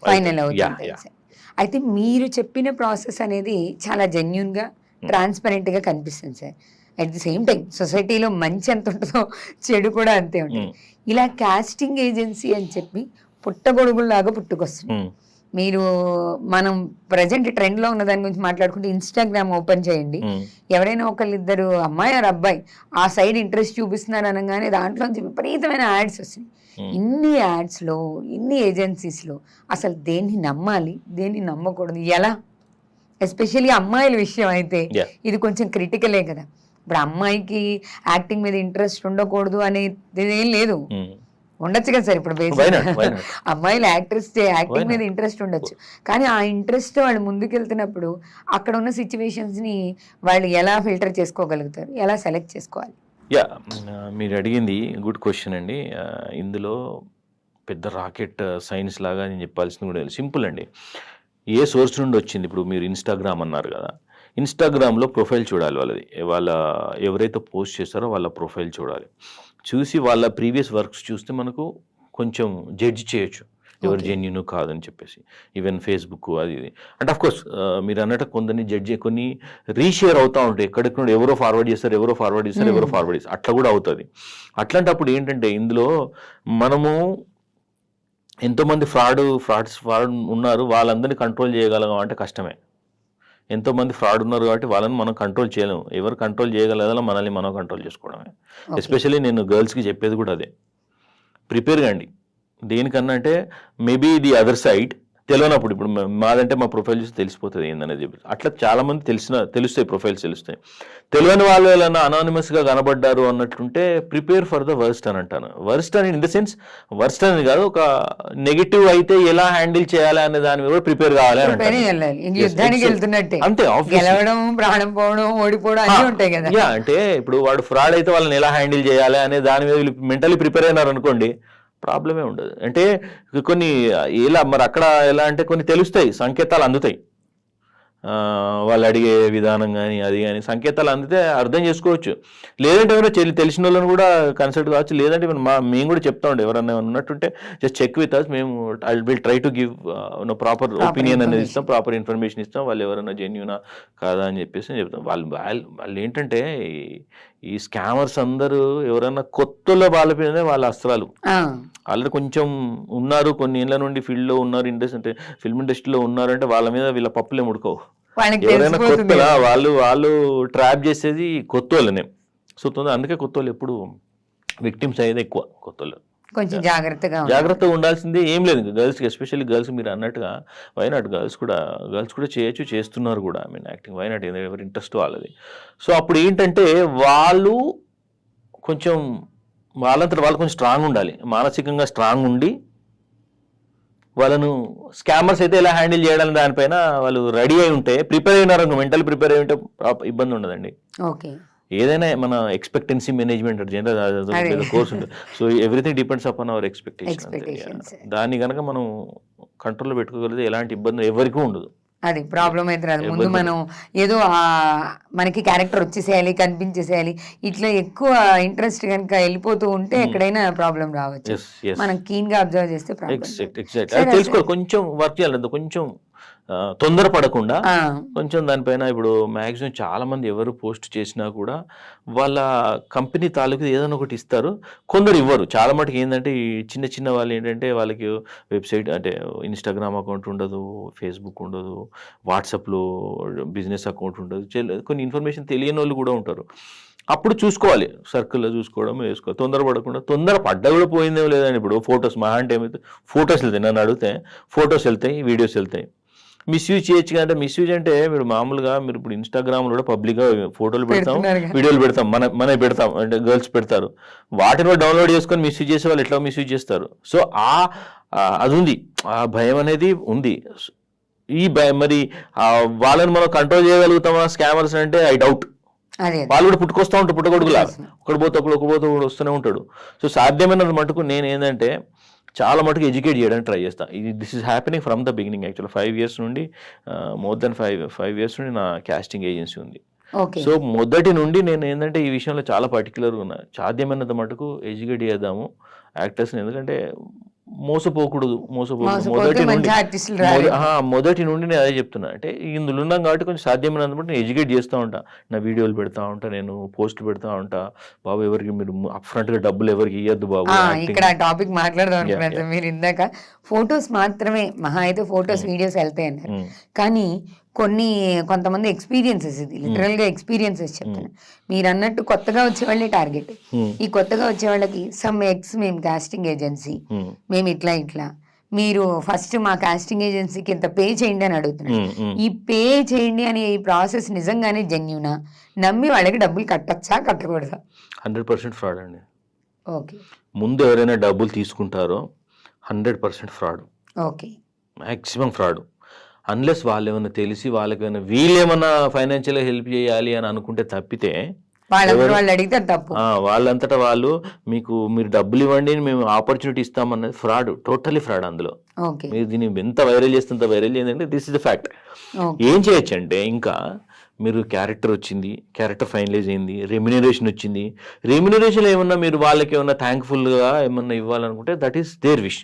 Final అవుతుంది తెలిసి. అయితే మీరు చెప్పిన ప్రాసెస్ అనేది చాలా జెన్యున్గా ట్రాన్స్పరెంట్గా కనిపిస్తుంది sir. At the same time సొసైటీలో మంచి ఎంత ఉంటుందో చెడు కూడా అంతే ఉంటుంది. ఇలా కాస్టింగ్ ఏజెన్సీ అని చెప్పి పుట్టగొడుగుల్లాగా పుట్టుకొస్తుంది. మీరు మనం ప్రజెంట్ ట్రెండ్లో ఉన్న దాని గురించి మాట్లాడుకుంటే ఇన్స్టాగ్రామ్ ఓపెన్ చేయండి, ఎవరైనా ఒకళ్ళిద్దరు అమ్మాయి ఆర్ అబ్బాయి ఆ సైడ్ ఇంట్రెస్ట్ చూపిస్తున్నారు అనగానే దాంట్లోంచి విపరీతమైన యాడ్స్ వస్తున్నాయి. ఇన్ని యాడ్స్లో ఇన్ని ఏజెన్సీస్లో అసలు దేన్ని నమ్మాలి దేన్ని నమ్మకూడదు ఎలా? ఎస్పెషల్లీ అమ్మాయిల విషయం అయితే ఇది కొంచెం క్రిటికలే కదా. ఇప్పుడు అమ్మాయికి యాక్టింగ్ మీద ఇంట్రెస్ట్ ఉండకూడదు అనేది ఏం లేదు, ఉండొచ్చు కదా సార్. ఇప్పుడు అమ్మాయిలు యాక్టింగ్ మీద ఇంట్రెస్ట్ ఉండొచ్చు, కానీ ఆ ఇంట్రెస్ట్ వాళ్ళు ముందుకెళ్తున్నప్పుడు అక్కడ ఉన్న సిచ్యువేషన్స్ ని వాళ్ళు ఎలా ఫిల్టర్ చేసుకోగలుగుతారు, ఎలా సెలెక్ట్ చేసుకోవాలి? మీరు అడిగింది గుడ్ క్వశ్చన్ అండి. ఇందులో పెద్ద రాకెట్ సైన్స్ లాగా నేను చెప్పాల్సింది కూడా సింపుల్ అండి. ఏ సోర్స్ నుండి వచ్చింది? ఇప్పుడు మీరు ఇన్స్టాగ్రామ్ అన్నారు కదా, ఇన్స్టాగ్రామ్లో ప్రొఫైల్ చూడాలి వాళ్ళది. వాళ్ళ ఎవరైతే పోస్ట్ చేస్తారో వాళ్ళ ప్రొఫైల్ చూడాలి. చూసి వాళ్ళ ప్రీవియస్ వర్క్స్ చూస్తే మనకు కొంచెం జడ్జ్ చేయొచ్చు ఎవరు జెన్యున్ కాదని చెప్పేసి. ఈవెన్ ఫేస్బుక్ అది ఇది అంటే అఫ్కోర్స్ మీరు అన్నట్టు కొందరిని జడ్జ్ కొన్ని రీషేర్ అవుతూ ఉంటాయి. ఎక్కడెక్కడ ఎవరో ఫార్వర్డ్ చేస్తారు అట్లా కూడా అవుతుంది. అట్లాంటప్పుడు ఏంటంటే ఇందులో మనము ఎంతోమంది ఫ్రాడ్ ఉన్నారు, వాళ్ళందరినీ కంట్రోల్ చేయగలగం అంటే కష్టమే. ఎంతోమంది ఫ్రాడ్ ఉన్నారు కాబట్టి వాళ్ళని మనం కంట్రోల్ చేయలేము. ఎవరు కంట్రోల్ చేయగలగాలో మనల్ని మనం కంట్రోల్ చేసుకోవడమే. ఎస్పెషల్లీ నేను గర్ల్స్కి చెప్పేది కూడా అదే, ప్రిపేర్ కండి. దేనికన్నా అంటే మేబీ ది అదర్ సైడ్ తెలియనప్పుడు, ఇప్పుడు మాదంటే మా ప్రొఫైల్ చూసి తెలిసిపోతుంది ఏందనేది చెప్పి అట్లా చాలామంది తెలుస్తాయి, ప్రొఫైల్స్ తెలుస్తాయి. తెలియని వాళ్ళు ఎలా అనానిమస్గా కనబడ్డారు అన్నట్లుంటే ప్రిపేర్ ఫర్ ద వర్స్ట్ అని అంటాను. వర్స్ట్ అని ఇన్ ద సెన్స్ వర్స్ట్ అనేది కాదు, ఒక నెగిటివ్ అయితే ఎలా హ్యాండిల్ చేయాలి అనే దాని మీద కూడా ప్రిపేర్ కావాలి అని అంతే. అంటే ఇప్పుడు వాడు ఫ్రాడ్ అయితే వాళ్ళని ఎలా హ్యాండిల్ చేయాలి అనే దాని మీద మెంటలీ ప్రిపేర్ అయినారు అనుకోండి, ప్రాబ్లమే ఉండదు. అంటే కొన్ని ఎలా మరి అక్కడ ఎలా అంటే కొన్ని తెలుస్తాయి, సంకేతాలు అందుతాయి. వాళ్ళు అడిగే విధానం కానీ అది కానీ సంకేతాలు అందితే అర్థం చేసుకోవచ్చు. లేదంటే ఎవరో తెలిసిన వాళ్ళని కూడా కన్సల్ట్ కావచ్చు. లేదంటే మేము కూడా చెప్తా ఉండే ఎవరన్నా ఉన్నట్టుంటే జస్ట్ చెక్ విత్ అస్, మేము I will try to give proper opinion అనేది ఇస్తాం, ప్రాపర్ ఇన్ఫర్మేషన్ ఇస్తాం. వాళ్ళు ఎవరైనా జెన్యూనా కాదా అని చెప్పేసి చెప్తాం. వాళ్ళు ఏంటంటే ఈ స్కామర్స్ అందరూ ఎవరైనా కొత్తలో వాళ్ళ వాళ్ళ అస్త్రాలు ఆల్రెడీ కొంచెం ఉన్నారు, కొన్ని ఏళ్ళ నుండి ఫీల్డ్లో ఉన్నారు, అంటే ఫిల్మ్ ఇండస్ట్రీలో ఉన్నారంటే వాళ్ళ మీద వీళ్ళ పప్పులే ముడుకోవు. ఎవరైనా కొత్తలా వాళ్ళు ట్రాప్ చేసేది కొత్త వాళ్ళనే. సో అందుకే కొత్త వాళ్ళు ఎప్పుడు విక్టిమ్స్ అయ్యేది ఎక్కువ. కొత్త వాళ్ళు కొంచెం జాగ్రత్తగా ఉండాల్సిందే. ఏం లేదు గర్ల్స్కి, ఎస్పెషల్లీ గర్ల్స్ మీరు అన్నట్టుగా వైనాట్ గర్ల్స్ కూడా చేయొచ్చు, చేస్తున్నారు కూడా. ఐ మీన్ యాక్టింగ్ వైనాట్, ఎవరి ఇంట్రెస్ట్ వాళ్ళది. సో అప్పుడు ఏంటంటే వాళ్ళు కొంచెం వాళ్ళంతా వాళ్ళు కొంచెం స్ట్రాంగ్ ఉండాలి, మానసికంగా స్ట్రాంగ్ ఉండి వాళ్ళను స్కామర్స్ అయితే ఎలా హ్యాండిల్ చేయడానికి దానిపైన వాళ్ళు రెడీ అయి ఉంటే, ప్రిపేర్ అయినారు, మెంటల్ ప్రిపేర్ అయి ఉంటే ఇబ్బంది ఉండదండి. ఏదైనా మన ఎక్స్పెక్టెన్సీ మేనేజ్మెంట్ జనరల్ కోర్స్ ఉంటుంది. So everything depends upon our expectation. దాన్ని కనుక మనం కంట్రోల్లో పెట్టుకోగలిగితే ఎలాంటి ఇబ్బంది ఎవరికీ ఉండదు. అది ప్రాబ్లం అయితే రాదు. ముందు మనం ఏదో మనకి క్యారెక్టర్ వచ్చేసేయాలి, కనిపించేసేయాలి, ఇట్లా ఎక్కువ ఇంట్రెస్ట్ కనుక వెళ్ళిపోతూ ఉంటే ఎక్కడైనా ప్రాబ్లం రావచ్చు. మనం కీన్ గా అబ్జర్వ్ చేస్తే తెలుసుకోవాలి. కొంచెం వర్క్ చేయాలి, కొంచెం తొందరపడకుండా కొంచెం దానిపైన. ఇప్పుడు మ్యాక్సిమం చాలా మంది ఎవరు పోస్ట్ చేసినా కూడా వాళ్ళ కంపెనీ తాలూకు ఏదైనా ఒకటి ఇస్తారు, కొందరు ఇవ్వరు. చాలా మటుకు ఏంటంటే ఈ చిన్న వాళ్ళు ఏంటంటే వాళ్ళకి వెబ్సైట్ అంటే ఇన్స్టాగ్రామ్ అకౌంట్ ఉండదు, ఫేస్బుక్ ఉండదు, వాట్సాప్లో బిజినెస్ అకౌంట్ ఉండదు, కొన్ని ఇన్ఫర్మేషన్ తెలియని వాళ్ళు కూడా ఉంటారు. అప్పుడు చూసుకోవాలి, సర్కిల్లో చూసుకోవడం వేసుకోవాలి. తొందర పడ్డా కూడా పోయిందేమో లేదండి. ఇప్పుడు ఫొటోస్ మహా అంటే ఏమైతే ఫొటోస్ వెళ్తాయి, నన్ను అడిగితే ఫొటోస్ వెళ్తాయి, వీడియోస్ వెళ్తాయి. మిస్యూజ్ చేయొచ్చు కదా. మిస్యూజ్ అంటే మీరు మామూలుగా మీరు ఇప్పుడు ఇన్స్టాగ్రామ్లో కూడా పబ్లిక్గా ఫోటోలు పెడతాం, వీడియోలు పెడతాం, మన పెడతాం, అంటే గర్ల్స్ పెడతారు. వాటిని కూడా డౌన్లోడ్ చేసుకొని మిస్యూజ్ చేసే వాళ్ళు ఎట్లా మిస్యూజ్ చేస్తారు. సో అది ఉంది, ఆ భయం అనేది ఉంది. ఈ భయం మరి వాళ్ళని మనం కంట్రోల్ చేయగలుగుతామా స్కామర్స్ అంటే ఐ డౌట్. వాళ్ళు కూడా పుట్టుకొస్తూ ఉంటారు, పుట్టగొడుగులా ఒకటి పోతే వస్తూనే ఉంటాడు. సో సాధ్యమైనంత మటుకు నేను ఏంటంటే చాలా మటుకు ఎడ్యుకేట్ చేయడానికి ట్రై చేస్తాను. This is happening from the beginning. Actual 5 years నుండి మోర్ దెన్ 5 years నుండి నా కాస్టింగ్ ఏజెన్సీ ఉంది. సో మొదటి నుండి నేను ఏంటంటే ఈ విషయంలో చాలా పర్టికులర్గా ఉన్నా. సాధ్యమైనంత మటుకు ఎడ్యుకేట్ చేద్దాము యాక్టర్స్ని. ఎందుకంటే మోసపోకూడదు. మోసపోతే మంచి ఆర్టిస్టులు రారు. మొదటి నుండి నేను అదే చెప్తున్నా. అంటే ఇందులో ఉన్నాం కాబట్టి కొంచెం సాధ్యమైనంత బట్టి నేను ఎడ్యుకేట్ చేస్తూ ఉంటా. నా వీడియోలు పెడతా ఉంటా, నేను పోస్ట్ పెడతా ఉంటా. బాబు ఎవరికి మీరు అప్‌ఫ్రంట్ గా డబ్బులు ఎవరికి ఇవ్వద్దు బాబు. ఇక్కడ ఆ టాపిక్ మాట్లాడదాం అనుకున్నాను సార్. మీరు ఇందాక ఫొటోస్ మాత్రమే మహా అయితే ఫొటోస్ వీడియోస్ వెళ్తాయి అన్నారు. కానీ కొంతమంది ఎక్స్పీరియన్సెస్, ఇది లిటరల్ గా ఎక్స్పీరియన్సెస్ చెప్తాను. మీరు అన్నట్టు కొత్తగా వచ్చే వాళ్ళే టార్గెట్. ఈ కొత్తగా వచ్చే వాళ్ళకి మేము కాస్టింగ్ ఏజెన్సీ, మేము ఇట్లా మీరు ఫస్ట్ మా కాస్టింగ్ ఏజెన్సీకి ఇంత పే చేయండి అని అడుగుతున్నారు. ఈ పే చేయండి అనే ఈ ప్రాసెస్ నిజంగానే జెన్యూనా? నమ్మి వాళ్ళకి డబ్బులు కట్టచ్చా కట్టకూడదా? 100% ఫ్రాడ్ అండి. ఓకే, ముందు ఎవరైనా డబ్బులు తీసుకుంటారో 100% fraud. Okay, maximum fraud. Unless వాళ్ళు ఏమైనా తెలిసి వాళ్ళకైనా వీళ్ళేమన్నా ఫైనాన్షియల్గా హెల్ప్ చేయాలి అని అనుకుంటే తప్పితే వాళ్ళు అడిగితే తప్పు. వాళ్ళంతటా వాళ్ళు మీరు డబ్బులు ఇవ్వండి మేము ఆపర్చునిటీ ఇస్తామన్నది ఫ్రాడ్, టోటలీ ఫ్రాడ్. అందులో మీరు దీన్ని ఎంత వైరల్ చేస్తే అంత వైరల్ చేయండి. This is the fact. ఏం చేయొచ్చు అంటే, ఇంకా మీరు క్యారెక్టర్ వచ్చింది, క్యారెక్టర్ ఫైనలైజ్ అయింది, రెమ్యునరేషన్ వచ్చింది, రెమ్యునరేషన్ ఏమన్నా మీరు వాళ్ళకి ఏమన్నా థ్యాంక్ఫుల్గా ఏమన్నా ఇవ్వాలనుకుంటే దట్ ఈస్ దేర్ విష్.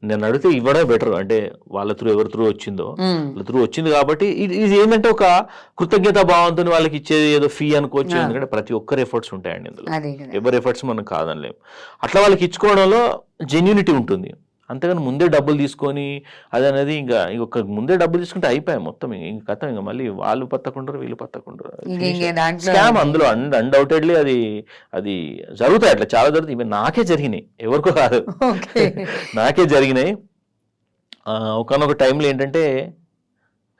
నేను అడిగితే ఇవ్వడం బెటర్. అంటే వాళ్ళ త్రూ ఎవరి త్రూ వచ్చిందో వాళ్ళ త్రూ వచ్చింది కాబట్టి ఇది ఏంటంటే ఒక కృతజ్ఞతా భావంతో వాళ్ళకి ఇచ్చేది ఏదో ఫీ అనుకోవచ్చు. ఎందుకంటే ప్రతి ఒక్కరి ఎఫర్ట్స్ ఉంటాయండి ఇందులో, ఎవరి ఎఫర్ట్స్ మనం కాదనలేము. అట్లా వాళ్ళకి ఇచ్చుకోవడంలో జెన్యూనిటీ ఉంటుంది. అంతేగాని ముందే డబ్బులు తీసుకొని అది అనేది ఇంకా ముందే డబ్బులు తీసుకుంటే అయిపోయాయి మొత్తం. ఇంక కథ ఇంకా మళ్ళీ వాళ్ళు పత్తకుంటారు, వీళ్ళు పత్తకుంటారు. స్కామ్ అందులో అన్డౌటెడ్లీ అది జరుగుతాయి. అట్లా చాలా జరుగుతాయి. ఇవి నాకే జరిగినాయి, ఎవరికో కాదు, నాకే జరిగినాయి. ఒకనొక టైంలో ఏంటంటే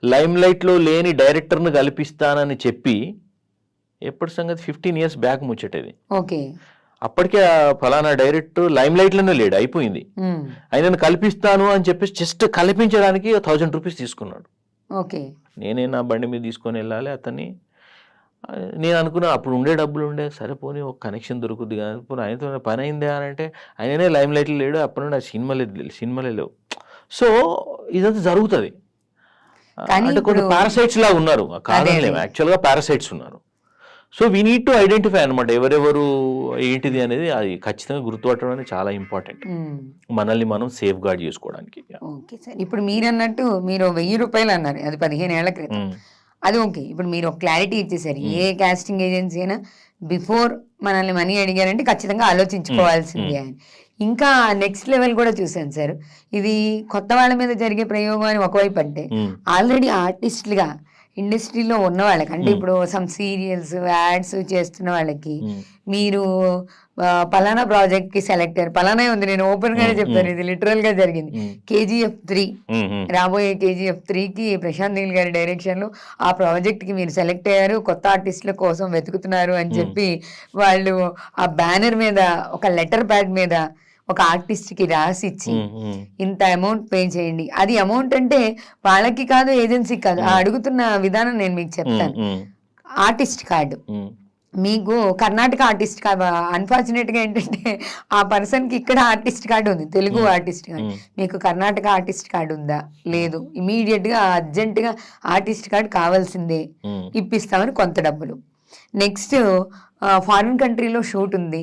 లైమ్ లైట్లో లేని డైరెక్టర్ను కల్పిస్తానని చెప్పి, ఎప్పటి సంగతి 15 years బ్యాక్ ముచ్చటది. అప్పటికే ఫలానా డైరెక్టర్ లైమ్ లైట్ లోనే లేడు, అయిపోయింది. ఆయన కల్పిస్తాను అని చెప్పేసి జస్ట్ కల్పించడానికి 1000 rupees తీసుకున్నాడు. నేనే నా బండి మీద తీసుకొని వెళ్ళాలి అతన్ని. నేను అనుకున్నా అప్పుడు ఉండే డబ్బులు ఉండే, సరే పోనీ ఒక కనెక్షన్ దొరుకుద్ది కానీ పోనీ ఆయనతో పని అయిందే అని అంటే ఆయననే లైమ్ లైట్లో లేడు. అప్పటి నుండి ఆ సినిమాలే లేవు. సో ఇదంతా జరుగుతుంది. అంటే కొన్ని పారాసైట్స్ లాగా ఉన్నారు, కాదనలేము, యాక్చువల్గా పారాసైట్స్ ఉన్నారు. So we need to identify అనమాట, ఎవరెవరు ఏంటిది అనేది. అది ఖచ్చితంగా గుర్తుపట్టడం అనేది చాలా ఇంపార్టెంట్, మనల్ని మనం సేఫ్ గార్డ్ చేసుకోవడానికి. ఓకే సార్, ఇప్పుడు మీరు అన్నట్టు మీరు 1000 రూపాయలు అన్నారు, అది 15 ఏళ్ల క్రితం. అది ఓకే. ఇప్పుడు మీరు ఒక క్లారిటీ ఇచ్చేసారు. ఏ కాస్టింగ్ ఏజెన్సీ అయినా బిఫోర్ మనల్ని మనీ అడిగారంటే ఖచ్చితంగా ఆలోచించుకోవాల్సిందే అని. ఇంకా నెక్స్ట్ లెవెల్ కూడా చూసాను సార్. ఇది కొత్త వాళ్ళ మీద జరిగే ప్రయోగం అని ఒకవైపు అంటే, ఆల్రెడీ ఆర్టిస్టులుగా ఇండస్ట్రీలో ఉన్న వాళ్ళకి, అంటే ఇప్పుడు సమ్ సీరియల్స్ యాడ్స్ చేస్తున్న వాళ్ళకి మీరు పలానా ప్రాజెక్ట్ కి సెలెక్ట్ అయ్యారు, పలానా ఉంది, నేను ఓపెన్ గానే చెప్తాను, ఇది లిటరల్ గా జరిగింది. KGF 3 రాబోయే KGF 3కి ప్రశాంత్ నీల్ గారి డైరెక్షన్ లో ఆ ప్రాజెక్ట్ కి మీరు సెలెక్ట్ అయ్యారు, కొత్త ఆర్టిస్టుల కోసం వెతుకుతున్నారు అని చెప్పి వాళ్ళు ఆ బ్యానర్ మీద ఒక లెటర్ ప్యాడ్ మీద ఒక ఆర్టిస్ట్ కి రాసి ఇచ్చి ఇంత అమౌంట్ పే చేయండి. అది అమౌంట్ అంటే వాళ్ళకి కాదు, ఏజెన్సీకి కాదు. ఆ అడుగుతున్న విధానం నేను మీకు చెప్తాను. ఆర్టిస్ట్ కార్డు మీకు కర్ణాటక ఆర్టిస్ట్ కార్డు, అన్ఫార్చునేట్ గా ఏంటంటే ఆ పర్సన్ కి ఇక్కడ ఆర్టిస్ట్ కార్డు ఉంది, తెలుగు ఆర్టిస్ట్ కార్డు. మీకు కర్ణాటక ఆర్టిస్ట్ కార్డు ఉందా? లేదు. ఇమీడియట్ గా అర్జెంట్ గా ఆర్టిస్ట్ కార్డు కావాల్సిందే, ఇప్పిస్తామని కొంత డబ్బులు. నెక్స్ట్ ఫారిన్ కంట్రీలో షూట్ ఉంది,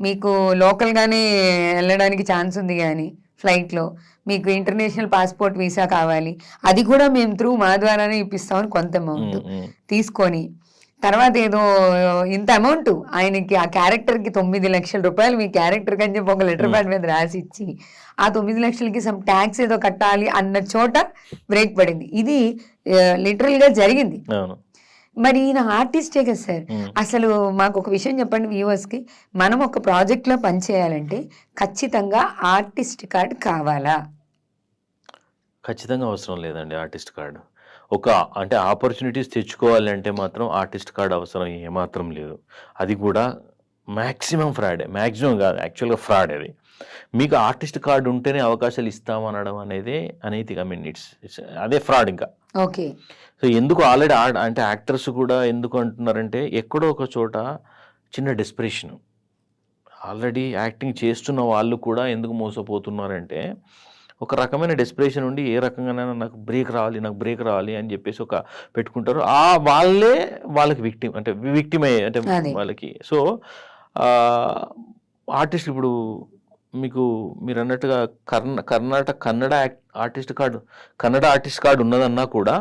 మీకు లోకల్ గానే వెళ్ళడానికి ఛాన్స్ ఉంది కానీ ఫ్లైట్ లో మీకు ఇంటర్నేషనల్ పాస్పోర్ట్ వీసా కావాలి, అది కూడా మేము త్రూ మా ద్వారానే ఇప్పిస్తామని కొంత అమౌంట్ తీసుకొని, తర్వాత ఏదో ఇంత అమౌంట్ ఆయనకి ఆ క్యారెక్టర్ కి 9 లక్షల రూపాయలు మీ క్యారెక్టర్ అని చెప్పి ఒక లెటర్ ప్యాడ్ మీద రాసి ఇచ్చి ఆ 9 లక్షలకి సమ్ ట్యాక్స్ ఏదో కట్టాలి అన్న చోట బ్రేక్ పడింది. ఇది లిటరల్ గా జరిగింది. మరి ఈయన ఆర్టిస్టే కదా సార్. అసలు మాకు ఒక విషయం చెప్పండి వ్యూవర్స్ కి, మనం ఒక ప్రాజెక్ట్ లో పనిచేయాలంటే ఖచ్చితంగా ఆర్టిస్ట్ కార్డ్ కావాలా? ఖచ్చితంగా అవసరం లేదండి ఆర్టిస్ట్ కార్డు. అంటే ఆపర్చునిటీస్ తెచ్చుకోవాలంటే మాత్రం ఆర్టిస్ట్ కార్డ్ అవసరం ఏమాత్రం లేదు. అది కూడా మ్యాక్సిమం ఫ్రాడే, మ్యాక్సిమం కాదు, యాక్చువల్గా ఫ్రాడ్. అది మీకు ఆర్టిస్ట్ కార్డు ఉంటేనే అవకాశాలు ఇస్తామనడం అనేది అనైతిక. ఇట్స్ అదే ఫ్రాడ్. ఇంకా ఓకే. సో ఎందుకు ఆల్రెడీ అంటే యాక్టర్స్ కూడా ఎందుకు అంటున్నారంటే, ఎక్కడో ఒక చోట చిన్న డెస్పరేషన్, ఆల్రెడీ యాక్టింగ్ చేస్తున్న వాళ్ళు కూడా ఎందుకు మోసపోతున్నారంటే, ఒక రకమైన డెస్పరేషన్ ఉండి ఏ రకంగానైనా నాకు బ్రేక్ రావాలి అని చెప్పేసి ఒక పెట్టుకుంటారు. వాళ్ళకి విక్టిమ్, అంటే విక్టిమే అంటే వాళ్ళకి. సో ఆర్టిస్ట్ ఇప్పుడు మీకు మీరు అన్నట్టుగా కన్నడ ఆర్టిస్ట్ కార్డు ఉన్నదన్నా కూడా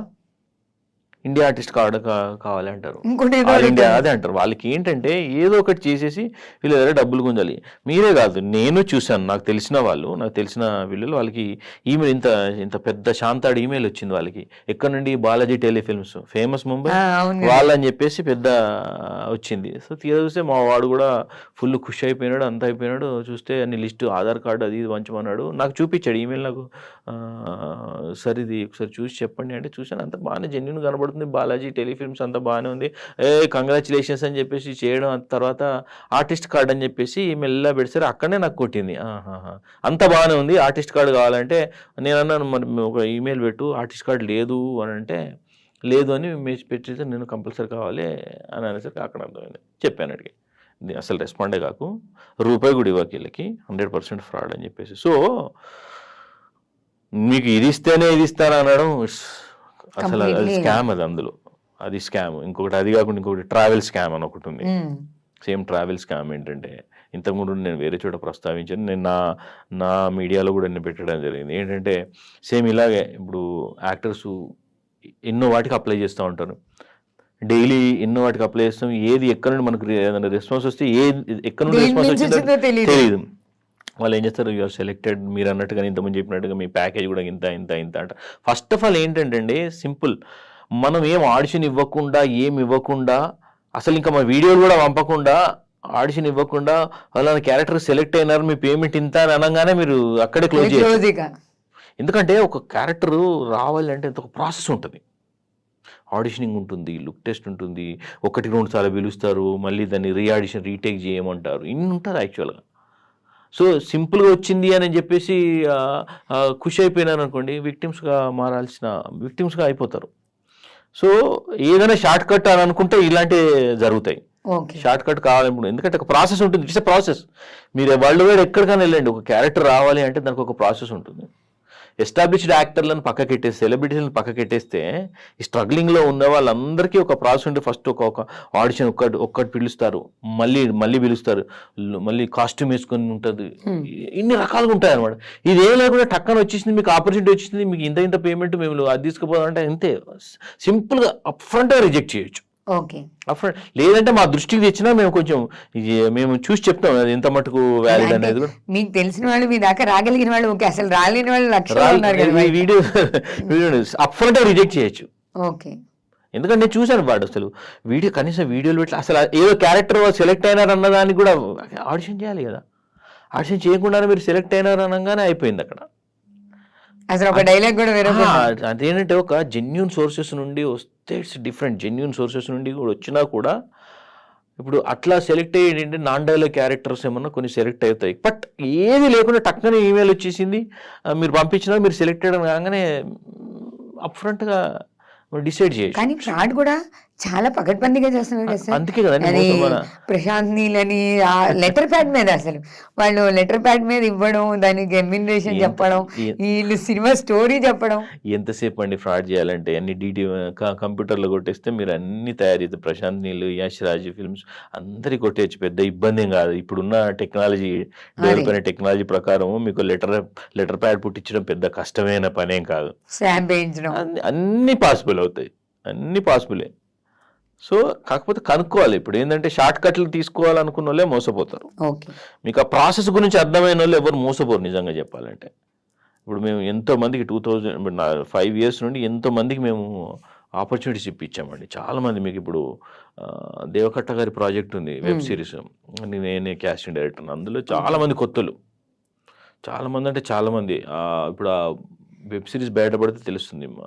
ఇండియా ఆర్టిస్ట్ కార్డు కావాలి అంటారు, ఇంకోటి ఆల్ ఇండియా అదే అంటారు. వాళ్ళకి ఏంటంటే ఏదో ఒకటి చేసేసి వీళ్ళ దగ్గర డబ్బులు గుంజాలి. మీరే కాదు, నేను చూశాను, నాకు తెలిసిన వీళ్ళు వాళ్ళకి ఈమెయిల్ ఇంత పెద్ద శాంతాడు ఈమెయిల్ వచ్చింది వాళ్ళకి. ఎక్కడ నుండి? బాలాజీ టెలిఫిల్మ్స్, ఫేమస్ ముంబై వాళ్ళని చెప్పేసి పెద్ద వచ్చింది. సో తీరా చూస్తే మా వాడు కూడా ఫుల్ ఖుషి అయిపోయినాడు, అంత అయిపోయినాడు. చూస్తే అన్ని లిస్టు, ఆధార్ కార్డు అది ఇది పంచమన్నాడు. నాకు చూపించాడు ఈమెయిల్, నాకు సార్ ఇది ఒకసారి చూసి చెప్పండి అంటే చూసాను. అంత బాగానే జెన్యున్ కనబడుతుంది, బాలాజీ టెలిఫిల్మ్స్ అంతా బాగానే ఉంది. కంగ్రాచులేషన్స్ అని చెప్పేసి చేయడం, తర్వాత ఆర్టిస్ట్ కార్డ్ అని చెప్పేసి మెల్లగా పెడిసారు. అక్కడనే నాకు కొట్టింది. అంత బాగానే ఉంది, ఆర్టిస్ట్ కార్డు కావాలంటే నేను అన్నాను మరి ఒక ఈమెయిల్ పెట్టు, ఆర్టిస్ట్ కార్డు లేదు అని అంటే లేదు అని మెసేజ్ పెట్టేసి నేను కంపల్సరీ కావాలి అని అనేసరికి అక్కడ అర్థమైంది. చెప్పాను అడిగి అసలు రెస్పాండే కాకు, రూపాయి కూడా ఇవ్వకి వీళ్ళకి, 100% ఫ్రాడ్ అని చెప్పేసి. సో మీకు ఇది ఇస్తేనే ఇది ఇస్తాను అనడం అసలు అది స్కామ్, అది స్కామ్. ఇంకొకటి అది కాకుండా ఇంకొకటి ట్రావెల్ స్కామ్ అని ఒకటి ఉంది. సేమ్ ట్రావెల్ స్కామ్ ఏంటంటే ఇంతకుముందు నేను వేరే చోట ప్రస్తావించాను, నేను నా మీడియాలో కూడా నేను పెట్టడం జరిగింది. ఏంటంటే సేమ్ ఇలాగే ఇప్పుడు యాక్టర్స్ ఎన్నో వాటికి అప్లై చేస్తూ ఉంటారు, డైలీ ఎన్నో వాటికి అప్లై చేస్తాం. ఏది ఎక్కడ నుండి మనకు ఏదైనా రెస్పాన్స్ వస్తే ఎక్కడ నుండి రెస్పాన్స్ వచ్చిందో తెలియదు. వాళ్ళు ఏం చేస్తారు, యూఆర్ సెలెక్టెడ్, మీరు అన్నట్టుగా ఇంతకుముందు చెప్పినట్టుగా మీ ప్యాకేజ్ కూడా ఇంత అంట. ఫస్ట్ ఆఫ్ ఆల్ ఏంటంటే అండి సింపుల్, మనం ఏం ఆడిషన్ ఇవ్వకుండా అసలు ఇంకా మా వీడియోలు కూడా పంపకుండా, ఆడిషన్ ఇవ్వకుండా వాళ్ళ క్యారెక్టర్ సెలెక్ట్ అయినారు, మీ పేమెంట్ ఇంత అని అనగానే మీరు అక్కడే క్లోజ్ చేయొచ్చు. ఎందుకంటే ఒక క్యారెక్టర్ రావాలంటే ఒక ప్రాసెస్ ఉంటుంది, ఆడిషనింగ్ ఉంటుంది, లుక్ టెస్ట్ ఉంటుంది, 1-2 సార్లు పిలుస్తారు, మళ్ళీ దాన్ని రీఆడిషన్ రీటేక్ చేయమంటారు, ఇన్ని ఉంటుంది యాక్చువల్గా. సో సింపుల్గా వచ్చింది అని చెప్పేసి ఖుషి అయిపోయినారు అనుకోండి, విక్టిమ్స్గా అయిపోతారు. సో ఏదైనా షార్ట్ కట్ అని అనుకుంటే ఇలాంటివి జరుగుతాయి. షార్ట్ కట్ కావాలి, ఎందుకంటే ఒక ప్రాసెస్ ఉంటుంది, ఇట్స్ ఎ ప్రాసెస్. మీరు వరల్డ్ వైడ్ ఎక్కడికైనా వెళ్ళండి, ఒక క్యారెక్టర్ రావాలి అంటే దానికి ఒక ప్రాసెస్ ఉంటుంది. ఎస్టాబ్లిష్డ్ యాక్టర్లను పక్కకెట్టేస్తే, సెలబ్రిటీలను పక్కకెట్టేస్తే, ఈ స్ట్రగ్లింగ్లో ఉన్న వాళ్ళందరికీ ఒక ప్రాసెస్ ఉంటే ఫస్ట్ ఒక ఆడిషన్ ఒక్కటి పిలుస్తారు, మళ్ళీ పిలుస్తారు, మళ్ళీ కాస్ట్యూమ్ వేసుకొని ఉంటుంది, ఇన్ని రకాలుగా ఉంటాయి అనమాట. ఇదేం లేకుండా టక్కన వచ్చేసింది, మీకు ఆపర్చునిటీ వచ్చింది, మీకు ఇంత పేమెంట్ మేము అది తీసుకుపోవాలంటే అంతే సింపుల్గా అప్ ఫ్రంట్గా రిజెక్ట్ చేయొచ్చు. లేదంటే మా దృష్టికి తెచ్చినా మేము చూసి చెప్తాం అది ఎంత మటుకు వ్యాలిడ్ అనేది. మీకు తెలిసిన వాళ్ళు మీ దాకా రాగలిగిన వాళ్ళు ఓకే, అసలు రాలేని వాళ్ళు వీడియో అప్ ఫ్రంట్ రిజెక్ట్ చేయొచ్చు. ఓకే, ఎందుకంటే నేను చూశాను వాడు అసలు కనీసం వీడియోలు పెట్టి అసలు ఏదో క్యారెక్టర్ సెలెక్ట్ అయినారు అన్నదానికి కూడా ఆడిషన్ చేయాలి కదా, ఆడిషన్ చేయకుండానే మీరు సెలెక్ట్ అయినారు అనగానే అయిపోయింది అక్కడ. అసలు ఒక డైలాగ్ కూడా వేరే. అదేంటంటే ఒక జెన్యూన్ సోర్సెస్ నుండి వస్తే ఇట్స్ డిఫరెంట్, జెన్యూన్ సోర్సెస్ నుండి కూడా వచ్చినా కూడా ఇప్పుడు అట్లా సెలెక్ట్ అయ్యేంటే నాన్ డైలాగ్ క్యారెక్టర్స్ ఏమన్నా కొన్ని సెలెక్ట్ అవుతాయి. బట్ ఏది లేకుండా టక్కనే ఈమెయిల్ వచ్చేసింది, మీరు పంపించినా మీరు సెలెక్టెడ్ అని కాగానే అప్ ఫ్రంట్గా డిసైడ్ చేయొచ్చు. కానీ ఫ్రాడ్ కూడా చాలా పకడ్బందీగా చేస్తున్నారు కదా సార్. అందుకే కదండి ప్రశాంత్ నీల్ అని లెటర్ ప్యాడ్ మీద అసలు వాళ్ళు లెటర్ ప్యాడ్ మీద ఇవ్వడం, దానికి రెమ్యునరేషన్ చెప్పడం, వీళ్ళు సినిమా స్టోరీ చెప్పడం. ఎంతసేపు అండి ఫ్రాడ్ చేయాలంటే అన్ని కంప్యూటర్లో కొట్టేస్తే మీరు అన్ని తయారు చేస్తారు. ప్రశాంత్ నీల్, యష్ రాజ్ ఫిల్మ్స్ అందరికి కొట్టేయచ్చు, పెద్ద ఇబ్బంది ఏం కాదు. ఇప్పుడున్న టెక్నాలజీ, డెవలప్ అయిన టెక్నాలజీ ప్రకారం మీకు లెటర్ ప్యాడ్ పుట్టించడం పెద్ద కష్టమైన పనేం కాదు, స్టాంప్ వేయించడం అన్ని పాసిబుల్ అవుతాయి, అన్ని పాసిబులే. సో కాకపోతే కనుక్కోవాలి. ఇప్పుడు ఏంటంటే షార్ట్ కట్లు తీసుకోవాలనుకున్న వాళ్ళే మోసపోతారు. మీకు ఆ ప్రాసెస్ గురించి అర్థమైన వాళ్ళు ఎవరు మోసపోరు నిజంగా చెప్పాలంటే. ఇప్పుడు మేము ఎంతోమందికి 5 years నుండి ఎంతోమందికి మేము ఆపర్చునిటీస్ ఇప్పించామండి. చాలామంది మీకు ఇప్పుడు దేవకట్ట గారి ప్రాజెక్ట్ ఉంది, వెబ్ సిరీస్, నేనే క్యాస్టింగ్ డైరెక్టర్. అందులో చాలామంది కొత్తలు, చాలామంది అంటే చాలామంది. ఇప్పుడు ఆ వెబ్ సిరీస్ బయటపడితే తెలుస్తుంది